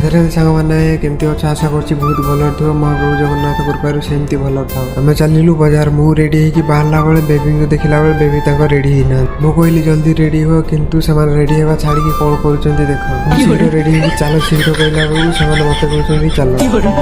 राधे राधे सांगमाने केमती अच्छा आशा करछि बहुत भलो थियो महाप्रभु जगन्नाथ कृपारु सेमती भलो थाओ। आमे चलिलु बाजार मु रेडी हे कि बाहरला बेले बेबी को देखिला बेले बेबी ताको रेडी हिना मु कहली जल्दी रेडी हो किंतु समान रेडी हेबा छाड़ी कि कोन करूचंती देखो सीधो रेडी हे चलो सीधो कहला बेलु समान मते कहउचंती चलो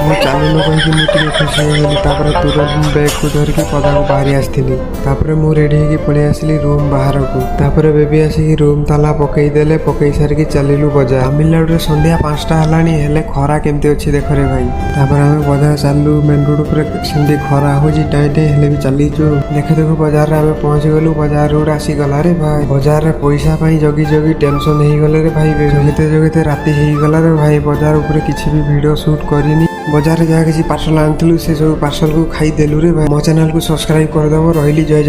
मु चालु न कहि कि मु टिके खुशी हे गेली तापर तुरंत बैग को धर के पदा को बाहरी आस्थिली तापर मु रेडी हे कि पळि आसली रूम बाहर को तापर बेबी आसी कि रूम ताला पकई देले पकई सार कि चलिलु बाजार तमिलनाडु रे संध्या 5टा हलानी हेले खरा केमती अछि देख रे भाई तापर हमें बाजार चालू मेन रोड पर सेमती खरा हो जी टाइटे हेले भी चली जो देखे देखो बाजार रे हमें पहुंच गलु बाजार रोड आसी गला रे भाई बाजार रे पैसा पई जगी जगी टेंशन हेई गले रे भाई जगते जगते राती हेई गला रे भाई बाजार ऊपर किछि भी वीडियो शूट करिनी बाजार रे जा किछि पार्सल आनथिलु से सब पार्सल को खाई देलु रे भाई मो चैनल को सब्सक्राइब कर दबो रहिली जय